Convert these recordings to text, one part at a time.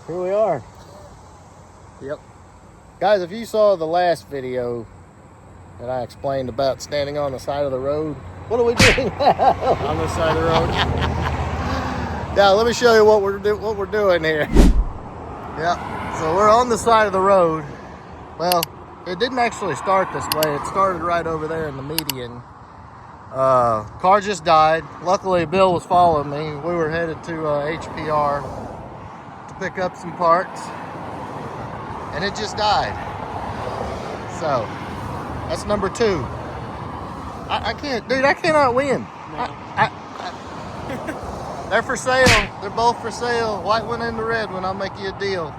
Here we are. Yep. Guys, if you saw the last video that I explained about standing on the side of the road, what are we doing now? On the side of the road. Now, let me show you what we're doing here. Yeah, so we're on the side of the road. Well, it didn't actually start this way. It started right over there in the median. Car just died. Luckily, Bill was following me. We were headed to HPR to pick up some parts, and it just died. So that's number 2. I can't, dude. I cannot win. No. They're for sale. They're both for sale. White one and the red one. I'll make you a deal.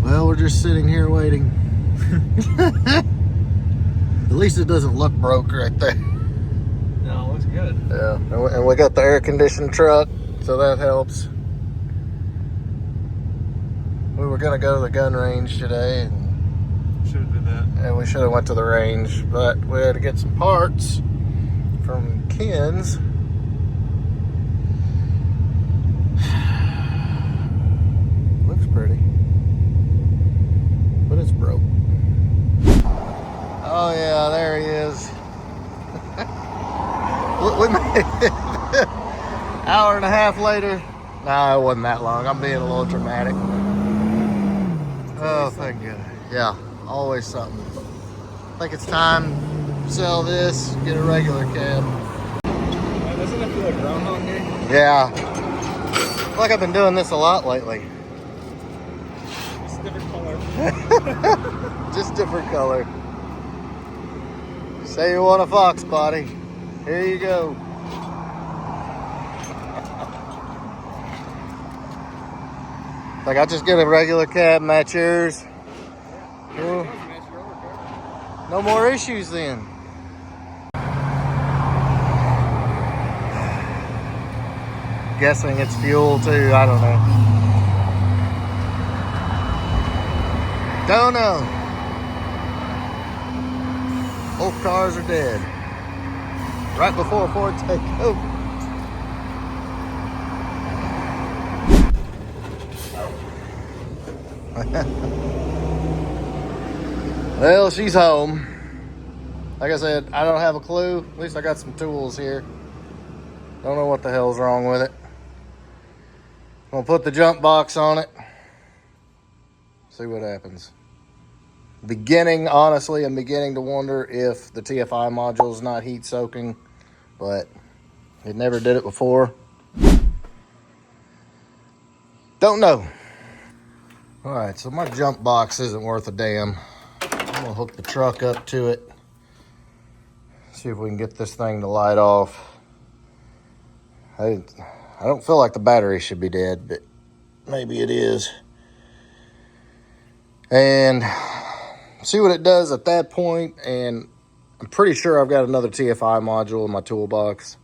Well, we're just sitting here waiting. At least it doesn't look broke right there. No, it looks good. Yeah, and we got the air-conditioned truck, so that helps. We were gonna go to the gun range today, and Should have did that. and we should have went to the range, but we had to get some parts from Ken's. Looks pretty, but it's broke. Oh yeah, there he is. We made it. Hour and a half later. Nah, it wasn't that long. I'm being a little dramatic. Oh, thank God. Yeah, always something. I think it's time to sell this, get a regular cab. Doesn't it feel like Groundhog Day? Yeah. I feel like I've been doing this a lot lately. It's a different color. Just different color. Say you want a Fox body. Here you go. Like, I just get a regular cab, match yours. Cool. No more issues then. Guessing it's fuel too, I don't know. Don't know. Both cars are dead. Right before Ford take over. Well, she's home. Like I said, I don't have a clue. At least I got some tools here. Don't know what the hell's wrong with it. I'm gonna put the jump box on it. See what happens. Honestly, I'm beginning to wonder if the TFI module is not heat soaking, but it never did it before. Don't know. All right, so my jump box isn't worth a damn. I'm gonna hook the truck up to it. See if we can get this thing to light off. I don't feel like the battery should be dead, but maybe it is. And see what it does at that point, and I'm pretty sure I've got another TFI module in my toolbox.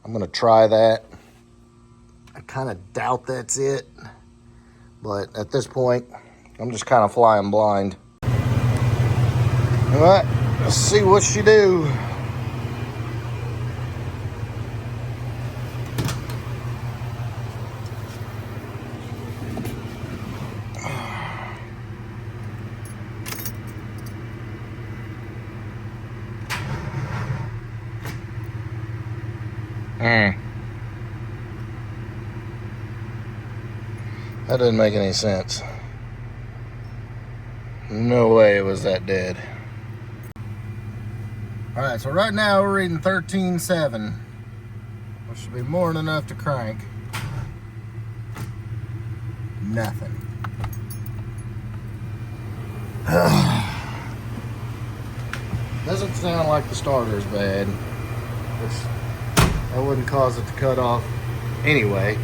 I'm gonna try that. I kind of doubt that's it, but at this point, I'm just kind of flying blind. All right, let's see what she do. That didn't make any sense. No way it was that dead. All right, so right now we're reading 13.7, which should be more than enough to crank. Nothing. Doesn't sound like the starter's bad, which that wouldn't cause it to cut off anyway.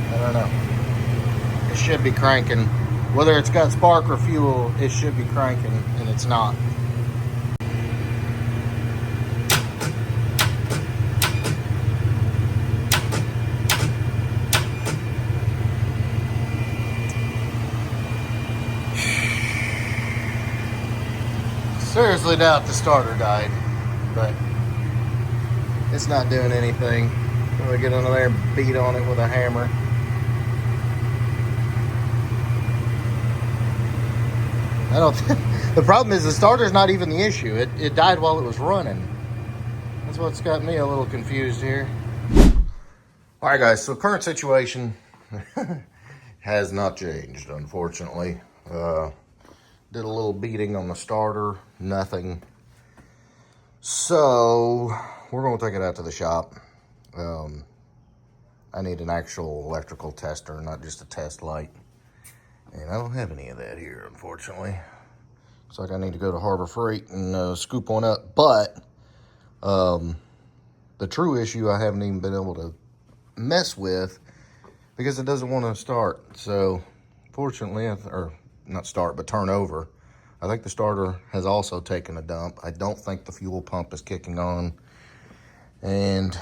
I don't know. It should be cranking. Whether it's got spark or fuel, it should be cranking, and it's not. seriously doubt the starter died, but it's not doing anything. I'm gonna get under there and beat on it with a hammer. I don't. The problem is the starter's not even the issue. It died while it was running. That's what's got me a little confused here. All right, guys. So current situation has not changed, unfortunately. Did a little beating on the starter, nothing. So we're gonna take it out to the shop. I need an actual electrical tester, not just a test light. And I don't have any of that here, unfortunately. Looks like I need to go to Harbor Freight and scoop one up. But the true issue I haven't even been able to mess with because it doesn't want to start. So fortunately, or not start, but turn over. I think the starter has also taken a dump. I don't think the fuel pump is kicking on. And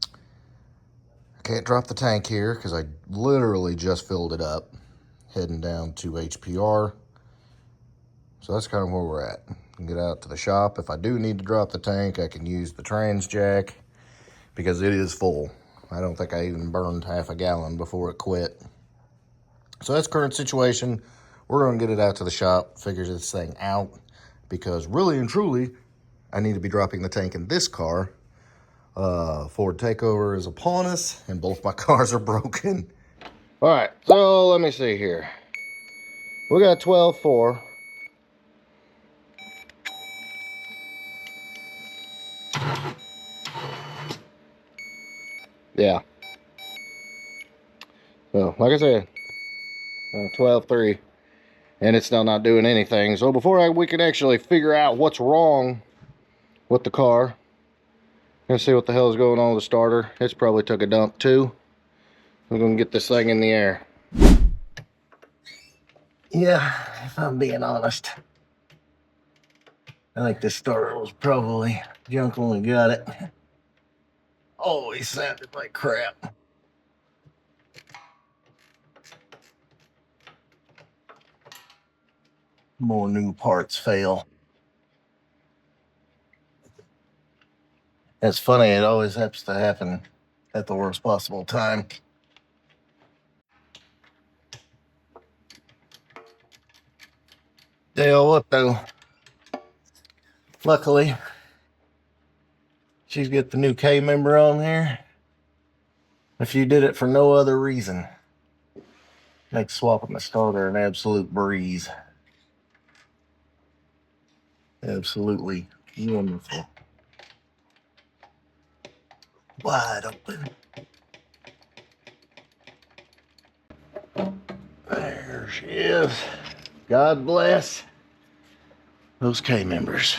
I can't drop the tank here because I literally just filled it up, heading down to HPR. So that's kind of where we're at. Get out to the shop. If I do need to drop the tank, I can use the trans jack because it is full. I don't think I even burned half a gallon before it quit. So that's current situation. We're going to get it out to the shop, figure this thing out, because really and truly, I need to be dropping the tank in this car. Ford takeover is upon us, and both my cars are broken. All right, so let me see here. We got 12.4. Yeah. So, like I said, 12.3, and it's still not doing anything. So before we can actually figure out what's wrong with the car, let's see what the hell is going on with the starter. It's probably took a dump too. We're gonna get this thing in the air. Yeah, if I'm being honest, I think this starter was probably junk when we got it. Always sounded like crap. More new parts fail. It's funny, it always happens to happen at the worst possible time. Tell what though, luckily, she's got the new K member on here. If you did it for no other reason, makes swapping the starter an absolute breeze. Absolutely wonderful. Wide open. There she is. God bless those K members.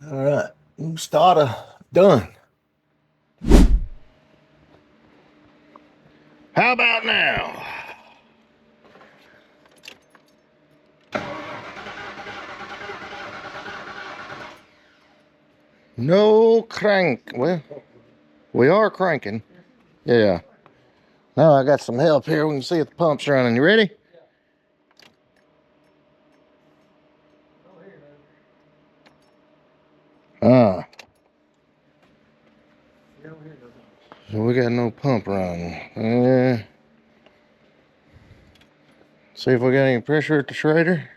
All right, new starter done. How about now? No crank. Well, we are cranking. Yeah. Now I got some help here. We can see if the pump's running. You ready? So we got no pump running. See if we got any pressure at the shredder.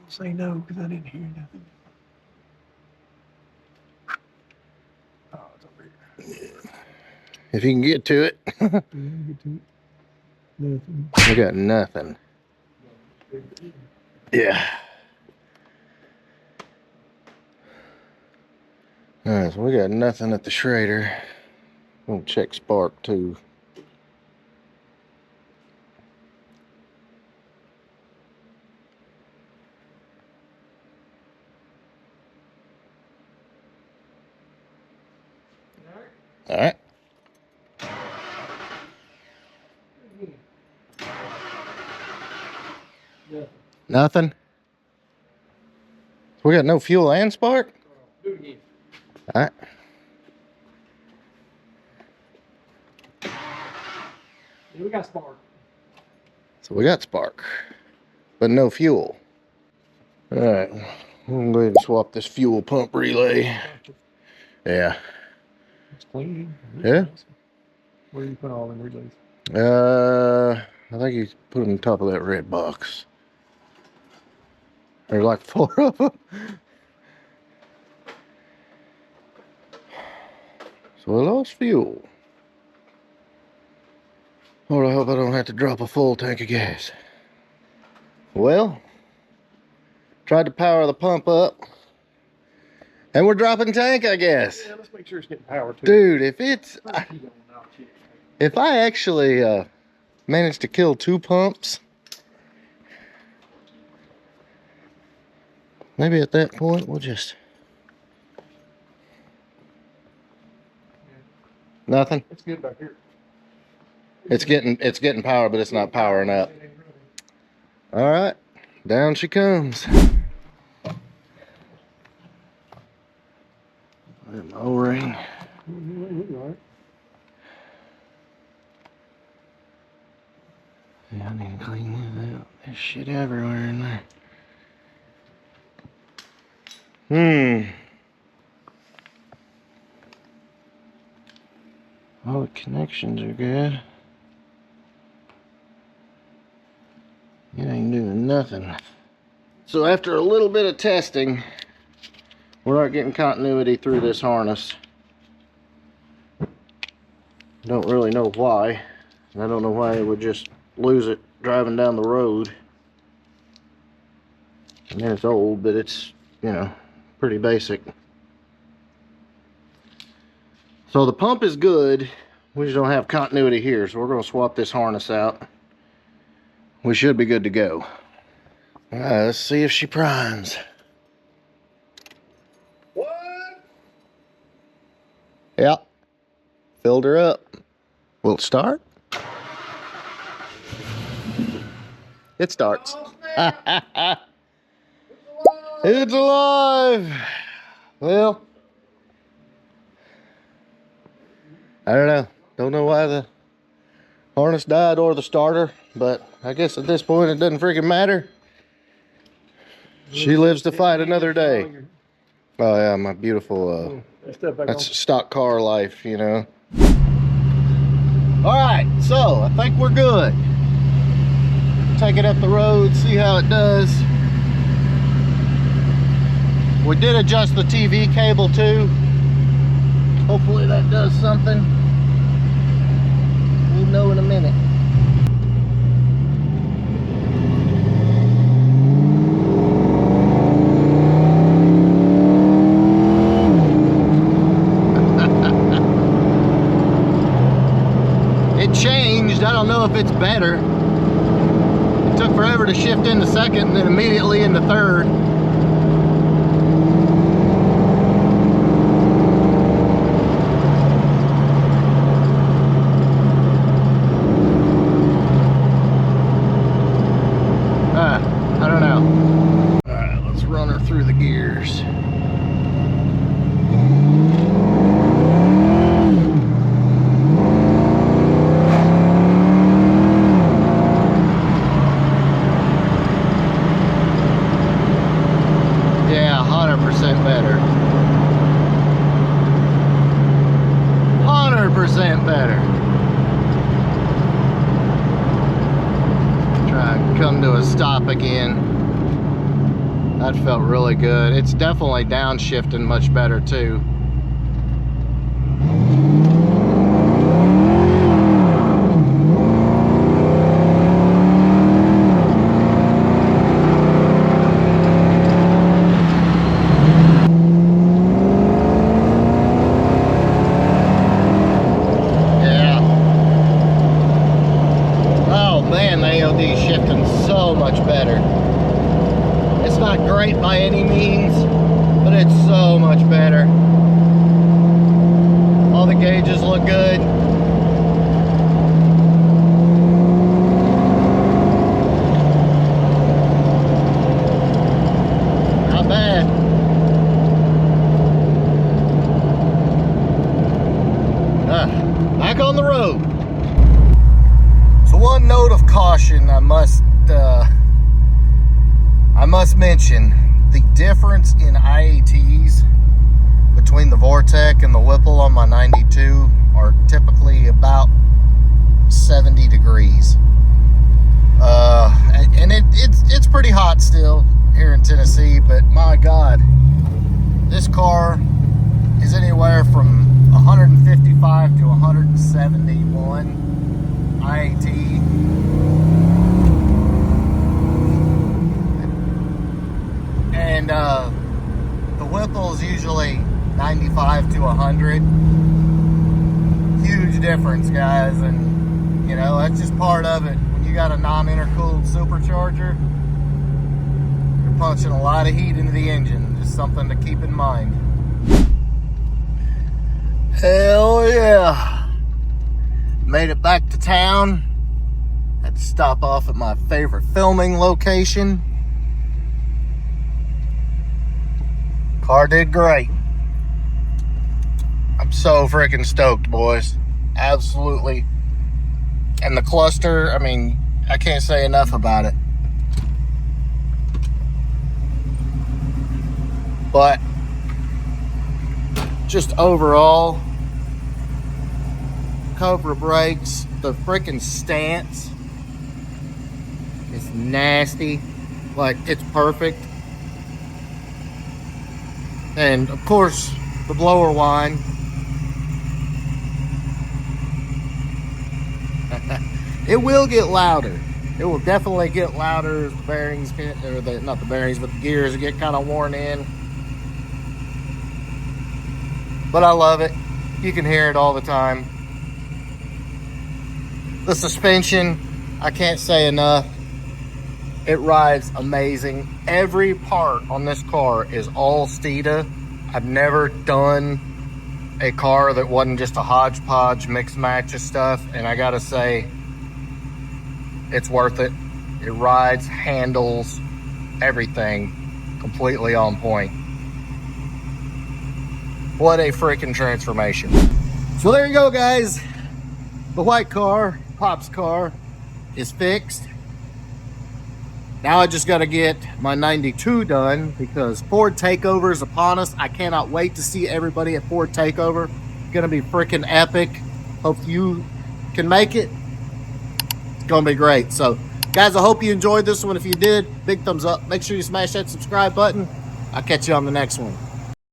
Say no, because I didn't hear nothing. Oh, it's over here. If you can get to it. Nothing. We got nothing. Yeah. Alright, so we got nothing at the Schrader. We'll check spark too. Alright. Yeah. Nothing? We got no fuel and spark? Do it again. Alright. Yeah, we got spark. So we got spark, but no fuel. Alright, I'm going to go ahead and swap this fuel pump relay. Yeah. It's clean. Yeah? Where do you put all the relays? I think you put them on top of that red box. There's like 4 of them. So I lost fuel. Lord, I hope I don't have to drop a full tank of gas. Well, tried to power the pump up. And we're dropping tank, I guess. Yeah, let's make sure it's getting power too. Dude, if I actually managed to kill 2 pumps, maybe at that point we'll just... Nothing? It's good back here. It's getting power, but it's not powering up. All right, down she comes. An O-ring. Yeah, I need to clean this out. There's shit everywhere in there. All the connections are good. It ain't doing nothing. So after a little bit of testing, we're not getting continuity through this harness. Don't really know why. I don't know why it would just lose it driving down the road. I mean, it's old, but it's, you know, pretty basic. So the pump is good. We just don't have continuity here, so we're going to swap this harness out. We should be good to go. All right, let's see if she primes. What? Yep. Filled her up. Will it start? It starts. Oh, It's alive. Well, I don't know. Don't know why the harness died or the starter, but I guess at this point it doesn't freaking matter. She lives to fight another day. Oh yeah, my beautiful, that's stock car life, you know. All right, so I think we're good. Take it up the road, see how it does. We did adjust the TV cable too. Hopefully that does something. We'll know in a minute. It changed. I don't know if it's better. It took forever to shift into second and then immediately into third. I don't know. All right, let's run her through the gears. Yeah, 100% better. 100% better. Try and come to a stop again. That felt really good. It's definitely downshifting much better too. any means, but it's so much better. All the gauges look good. Not bad. Back on the road. So one note of caution I must mention, the difference in IATs between the Vortec and the Whipple on my 92 are typically about 70 degrees. And it's pretty hot still here in Tennessee, but my God, this car is anywhere from 155 to 171 IAT. And the Whipple is usually 95 to 100. Huge difference, guys, and you know, that's just part of it. When you got a non-intercooled supercharger, you're punching a lot of heat into the engine. Just something to keep in mind. Hell yeah. Made it back to town. Had to stop off at my favorite filming location. Car did great. I'm so freaking stoked, boys. Absolutely. And the cluster, I mean, I can't say enough about it. But just overall, Cobra brakes, the freaking stance is nasty. Like, it's perfect. And of course, the blower whine. It will get louder. It will definitely get louder as the bearings get, or not the bearings, but the gears get kind of worn in. But I love it. You can hear it all the time. The suspension, I can't say enough. It rides amazing. Every part on this car is all Steeda. I've never done a car that wasn't just a hodgepodge mix match of stuff, and I gotta say, it's worth it. It rides, handles, everything completely on point. What a freaking transformation. So there you go, guys. The white car, Pop's car, is fixed. Now I just got to get my 92 done because Ford Takeover is upon us. I cannot wait to see everybody at Ford Takeover. It's going to be freaking epic. Hope you can make it. It's going to be great. So, guys, I hope you enjoyed this one. If you did, big thumbs up. Make sure you smash that subscribe button. I'll catch you on the next one.